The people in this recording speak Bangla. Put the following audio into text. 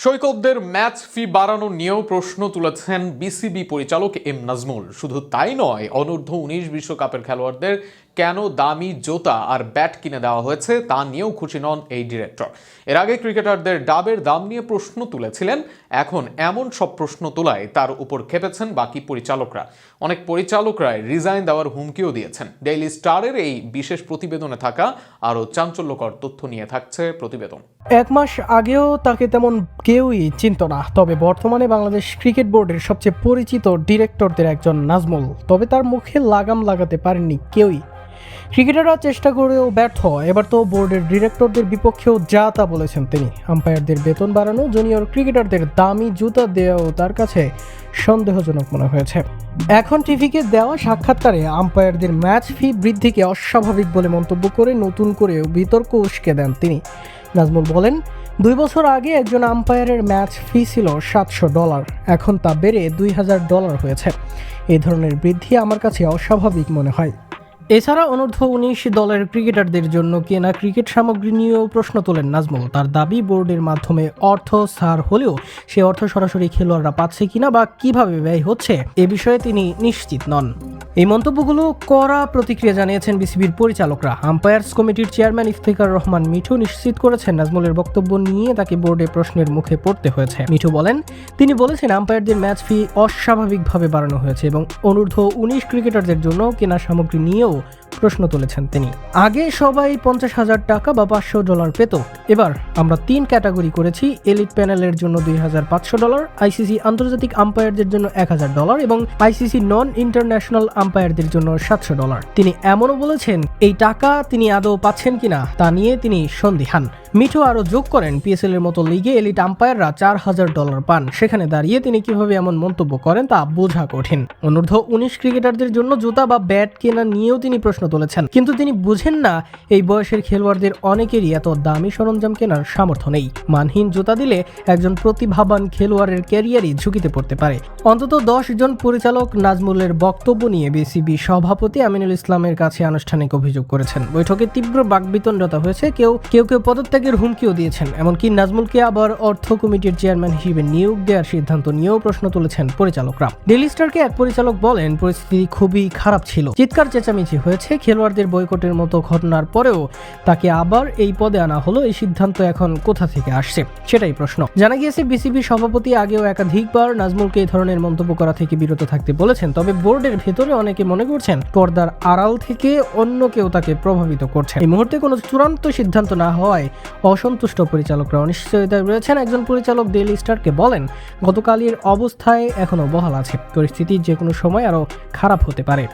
সৈকতদের ম্যাচ ফি বাড়ানো নিয়েও প্রশ্ন তুলেছেন বিসিবি পরিচালক এম নাজমুল। শুধু তাই নয়, অনূর্ধ্ব 19 বিশ্বকাপের খেলোয়াড়দের কেন দামি জুতা আর ব্যাট কিনে দেওয়া হয়েছে তা নিয়েও খুশি নন এই ডিরেক্টর। এর আগে ক্রিকেটারদের ডাবের দাম নিয়ে প্রশ্ন তুলেছিলেন, এখন এমন সব প্রশ্ন তোলায় তার উপর খেপেছেন বাকি পরিচালকরা। অনেক পরিচালকরাই রিজাইন দেওয়ার হুমকিও দিয়েছেন। ডেইলি স্টারের এই বিশেষ প্রতিবেদনে থাকা আরও চাঞ্চল্যকর তথ্য নিয়ে থাকছে প্রতিবেদন। এক মাস আগেও তাকে তেমন কেউই চিনত না, তবে বর্তমানে বাংলাদেশ ক্রিকেট বোর্ডের সবচেয়ে পরিচিত ডিরেক্টরদের একজন নাজমুল। তবে তার মুখে লাগাম লাগাতে পারেননি কেউই। ক্রিকেটাররা চেষ্টা করেও ব্যর্থ। এবার তো বোর্ডের ডিরেক্টরদের বিপক্ষেও যা তা বলেছেন তিনি। আম্পায়ারদের বেতন বাড়ানো, জুনিয়র ক্রিকেটারদের দামি জুতা দেওয়াও তার কাছে সন্দেহজনক মনে হয়েছে। এখন টিভিকে দেওয়া সাক্ষাৎকারে আম্পায়ারদের ম্যাচ ফি বৃদ্ধিকে অস্বাভাবিক বলে মন্তব্য করে নতুন করে বিতর্ক উস্কে দেন তিনি। নাজমুল বলেন, 2 বছর আগে একজন আম্পায়ারের ম্যাচ ফি ছিল $700, এখন তা বেড়ে $2000 হয়েছে। এই ধরনের বৃদ্ধি আমার কাছে অস্বাভাবিক মনে হয়। এছাড়া অনূর্ধ্ব 19 দলের ক্রিকেটারদের জন্য কেনা ক্রিকেট সামগ্রী নিয়েও প্রশ্ন তোলেন নাজমুল। তার দাবি, বোর্ডের মাধ্যমে অর্থ ছাড় হলেও সে অর্থ সরাসরি খেলোয়াড়রা পাচ্ছে কিনা বা কিভাবে ব্যয় হচ্ছে এ বিষয়ে তিনি নিশ্চিত নন। এই মন্তব্যগুলো কড়া প্রতিক্রিয়া জানিয়েছেন বিসিবির পরিচালকরা। আম্পায়ার্স কমিটির চেয়ারম্যান ইফতেখার রহমান মিঠু নিশ্চিত করেছেন, নাজমুলের বক্তব্য নিয়ে তাকে বোর্ডে প্রশ্নের মুখে পড়তে হয়েছে। মিঠু বলেন, তিনি বলেছেন আম্পায়ারদের ম্যাচ ফি অস্বাভাবিকভাবে বাড়ানো হয়েছে এবং অনূর্ধ্ব 19 ক্রিকেটারদের জন্য কেনা সামগ্রী নিয়েও প্রশ্ন তুলেছেন তিনি। আগে সবাই $50,000 বা $500 পেত, এবার আমরা 3 ক্যাটাগরি করেছি। এলিট প্যানেলের জন্য $2,500, আইসিসি আন্তর্জাতিক আম্পায়ারদের জন্য $1,000 এবং আইসিসি নন ইন্টারন্যাশনাল আম্পায়ারদের জন্য $700। তিনি এমনও বলেছেন, এই টাকা তিনি আদৌ পাচ্ছেন কিনা তা নিয়ে তিনি সন্দিহান। মিঠু আরও যোগ করেন, পিএসএল এর মতো লিগে এলিট আম্পায়াররা $4,000 পান। সেখানে দাঁড়িয়ে তিনি কিভাবে এমন মন্তব্য করেন তা বোঝা কঠিন। অনূর্ধ্ব 19 ক্রিকেটারদের জন্য জুতা বা ব্যাট কেনা নিয়েও তিনি প্রশ্ন তুলেছেন, কিন্তু তিনি বুঝেন না এই বয়সের খেলোয়াড়দের অনেকেরই এত দামি সরঞ্জাম কেনার সামর্থ্য নেই। মানহীন জুতা দিলে একজন প্রতিভাবান খেলোয়াড়ের ক্যারিয়ারই ঝুঁকিতে পড়তে পারে। অন্তত 10 জন পরিচালক নাজমুলের বক্তব্য নিয়ে বিসিবি সভাপতি আমিনুল ইসলামের কাছে আনুষ্ঠানিক অভিযোগ করেছেন। বৈঠকে তীব্র বাকবিতণ্ডতা হয়েছে, কেউ পদত্যাগের হুমকিও দিয়েছেন। এমনকি নাজমুলকে আবার অর্থ কমিটির চেয়ারম্যান হিসেবে নিয়োগ দেওয়ার সিদ্ধান্ত নিয়েও প্রশ্ন তুলেছেন পরিচালকরা। ডেইলি স্টারকে এক পরিচালক বলেন, পরিস্থিতি খুবই খারাপ ছিল, চিৎকার চেঁচামেচি হয়েছে। খেলোয়াড়দের বয়কটের মতো ঘটনার পরেও তাকে আবার এই পদে আনা হলো। এই সিদ্ধান্ত এখন কোথা থেকে আসছে সেটাই প্রশ্ন। জানা গিয়েছে, বিসিবি সভাপতি আগেও একাধিকবার নাজমুলকে এই ধরনের মন্তব্য করা থেকে বিরত থাকতে বলেছেন। তবে বোর্ডের ভেতরে অনেকে মনে করছেন পর্দার আড়াল থেকে অন্য কেউ তাকে প্রভাবিত করছে। এই মুহূর্তে কোনো চূড়ান্ত সিদ্ধান্ত না হওয়ায় অসন্তুষ্ট পরিচালকরা অনিশ্চয়তায় রয়েছেন। একজন পরিচালক ডেইলি স্টারকে বলেন, গতকালের অবস্থায় এখনো বহাল আছে, পরিস্থিতি যে কোনো সময় আরো খারাপ হতে পারে।